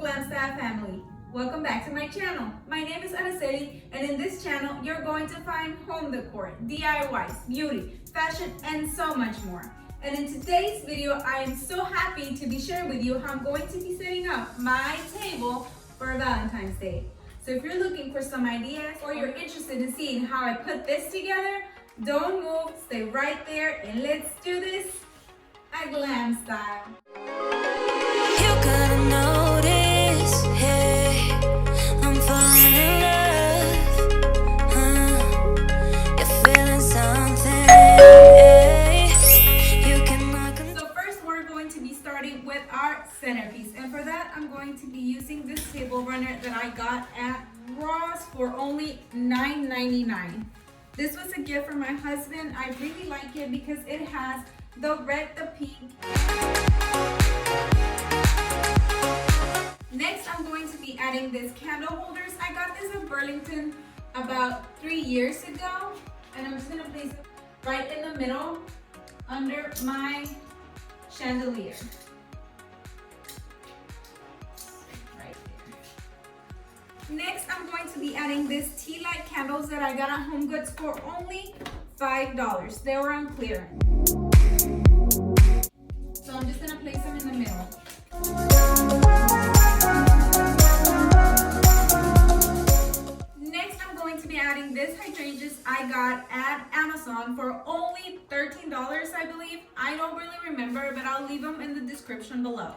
Glamstyle family. Welcome back to my channel. My name is Araceli, and in this channel, you're going to find home decor, DIYs, beauty, fashion, and so much more. And in today's video, I am so happy to be sharing with you how I'm going to be setting up my table for Valentine's Day. So if you're looking for some ideas or you're interested in seeing how I put this together, don't move, stay right there, and let's do this at Glamstyle. You're gonna notice, hey, I'm falling in love, you're feeling something, hey, you cannot So first we're going to be starting with our centerpiece, and for that I'm going to be using this table runner that I got at Ross for only $9.99. This was a gift from my husband. I really like it because it has the red, the pink. Next, I'm going to be adding these candle holders. I got this at Burlington about 3 years ago, and I'm just gonna place it right in the middle under my chandelier. Right there. Next, I'm going to be adding these tea light candles that I got at HomeGoods for only $5. They were on clearance. So I'm just gonna place them in the middle. Next, I'm going to be adding this hydrangeas I got at Amazon for only $13, I believe. I don't really remember, but I'll leave them in the description below.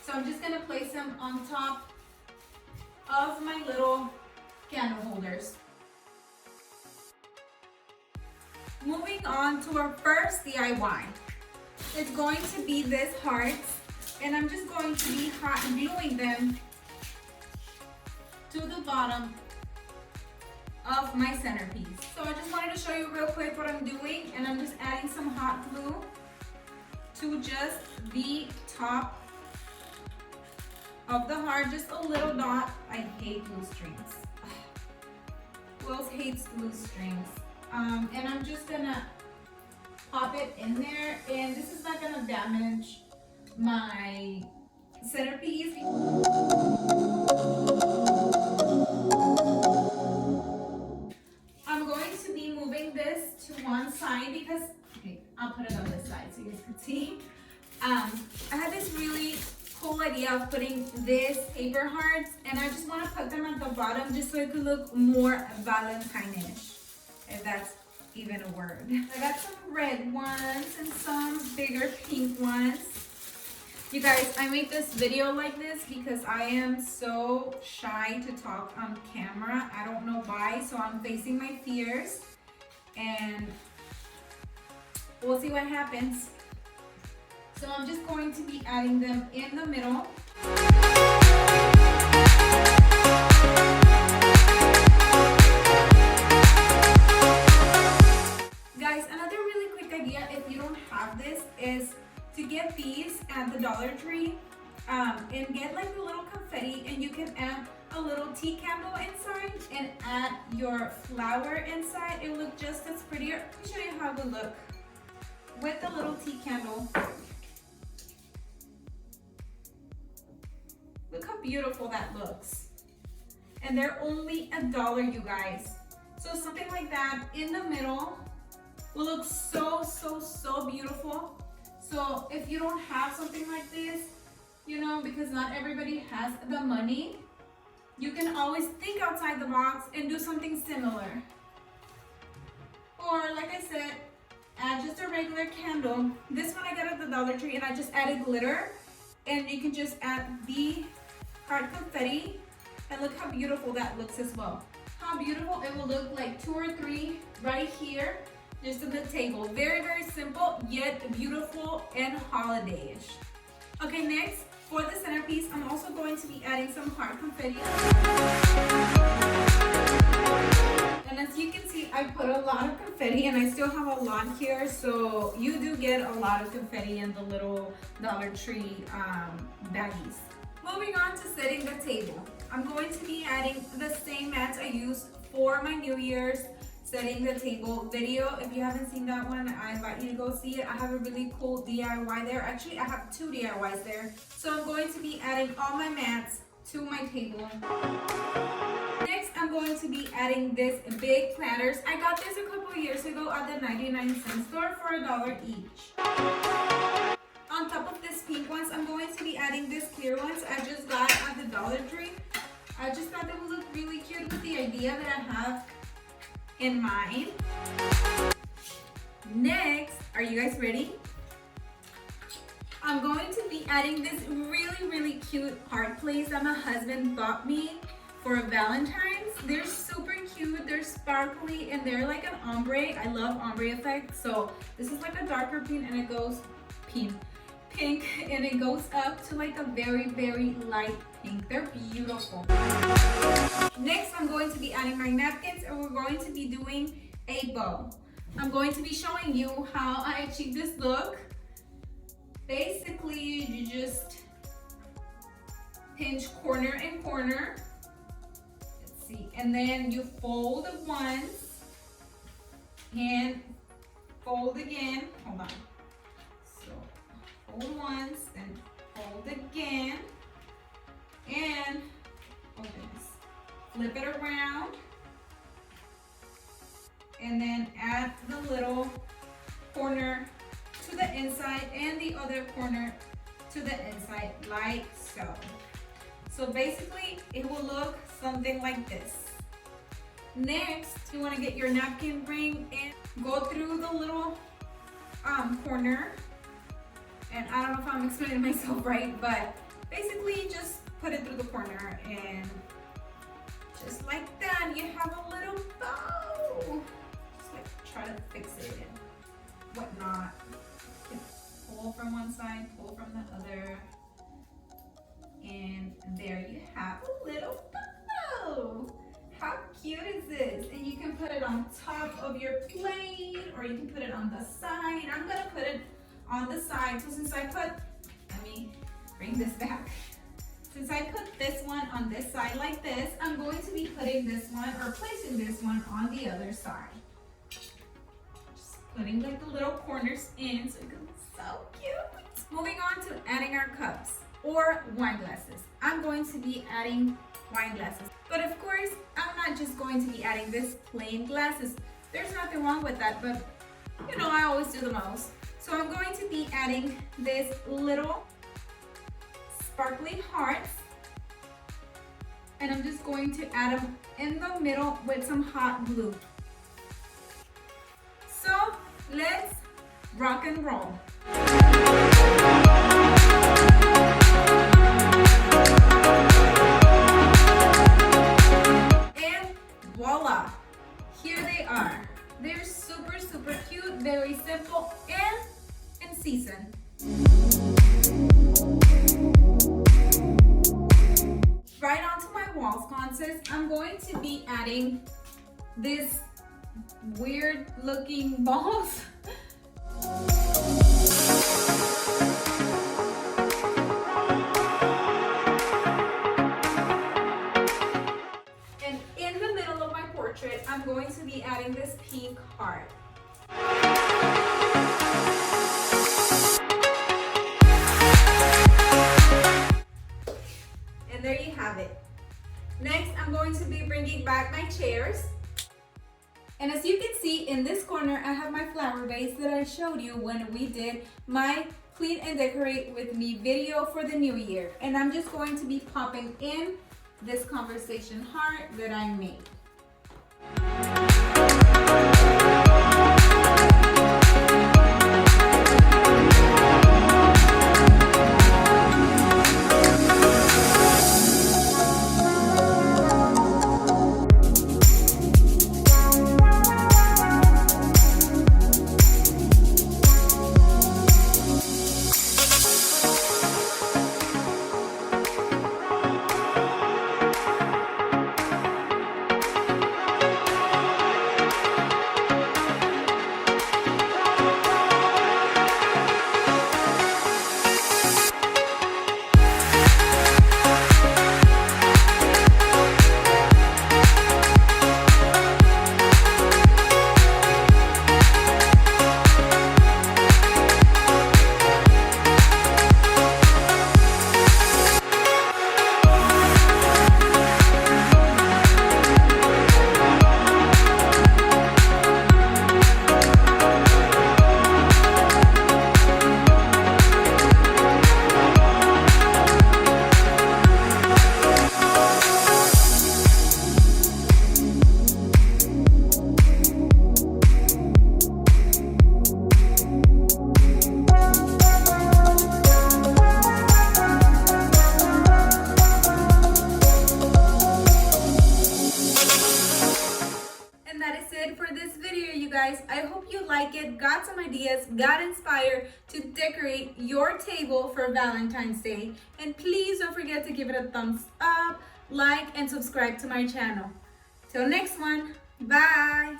So I'm just gonna place them on top of my little candle holders. Moving on to our first DIY. It's going to be this hearts, and I'm just going to be hot gluing them to the bottom of my centerpiece. So I just wanted to show you real quick what I'm doing, and I'm just adding some hot glue to just the top of the heart, just a little dot. I hate glue strings. Who else hates glue strings? And I'm just gonna pop it in there, and this is not gonna damage my centerpiece. I'm going to be moving this to one side because, okay, I'll put it on this side so you guys can see. I had this really cool idea of putting this paper hearts, and I just want to put them at the bottom just so it could look more Valentine-ish, if that's even a word. I got some red ones and some bigger pink ones. You guys, I made this video like this because I am so shy to talk on camera. I don't know why, so I'm facing my fears, and we'll see what happens. So I'm just going to be adding them in the middle. Guys, another really quick idea, if you don't have this, is to get these at the Dollar Tree and get like a little confetti, and you can add a little tea candle inside and add your flower inside. It will look just as prettier. Let me show you how it would look with the little tea candle. Look how beautiful that looks. And they're only $1, you guys. So something like that in the middle will look so, so, so beautiful. So if you don't have something like this, you know, because not everybody has the money, you can always think outside the box and do something similar. Or like I said, add just a regular candle. This one I got at the Dollar Tree, and I just added glitter, and you can just add the heart confetti, and look how beautiful that looks as well. How beautiful it will look, like 2 or 3 right here, just on the table. Very, very simple, yet beautiful and holiday-ish. Okay, next, for the centerpiece, I'm also going to be adding some heart confetti. And as you can see, I put a lot of confetti, and I still have a lot here, so you do get a lot of confetti in the little Dollar Tree baggies. Moving on to setting the table. I'm going to be adding the same mats I used for my New Year's setting the table video. If you haven't seen that one, I invite you to go see it. I have a really cool DIY there. Actually, I have 2 DIYs there. So I'm going to be adding all my mats to my table. Next, I'm going to be adding this big platters. I got this a couple years ago at the 99-cent store for $1 each. On top of this pink ones, I'm going to be adding this clear ones I just got at the Dollar Tree. I just thought they would look really cute with the idea that I have in mind. Next, are you guys ready? I'm going to be adding this really cute heart plates that my husband bought me for Valentines. They're super cute, they're sparkly, and they're like an ombre. I love ombre effect. So this is like a darker pink and it goes pink and it goes up to like a very light pink. They're beautiful. Next, I'm going to be adding my napkins and we're going to be doing a bow. I'm going to be showing you how I achieve this look. Basically, you just pinch corner and corner. Let's see, and then you fold once and fold again. Hold on. So fold once, then fold again, and oh goodness, flip it around, and then add the little corner to the inside and the other corner to the inside, like so. So basically, it will look something like this. Next, you want to get your napkin ring and go through the little corner. And I don't know if I'm explaining myself right, but basically just put it through the corner and just like that, you have a little bow. Just like try to fix it and whatnot. Pull from one side, pull from the other. And there you have a little bow. How cute is this? And you can put it on top of your plate or you can put it on the side. I'm gonna put it on the side. So since I put, let me bring this back. Since I put this one on this side like this, I'm going to be putting this one or placing this one on the other side. Just putting like the little corners in so it looks so cute. Moving on to adding our cups or wine glasses. I'm going to be adding wine glasses. But of course, I'm not just going to be adding this plain glasses. There's nothing wrong with that, but you know, I always do the most. So I'm going to be adding this little sparkly hearts. And I'm just going to add them in the middle with some hot glue. So let's rock and roll. And voila, here they are. They're super cute, very simple, and in season. Right onto my wall sconces, I'm going to be adding this weird looking balls. And in the middle of my portrait, I'm going to be adding this pink heart. And there you have it. Next, I'm going to be bringing back my chairs. And as you can see in this corner, I have my flower vase that I showed you when we did my Clean and Decorate with Me video for the new year. And I'm just going to be popping in this conversation heart that I made. like it, got some ideas, got inspired to decorate your table for Valentine's Day. And please don't forget to give it a thumbs up, like, and subscribe to my channel. Till next one, bye!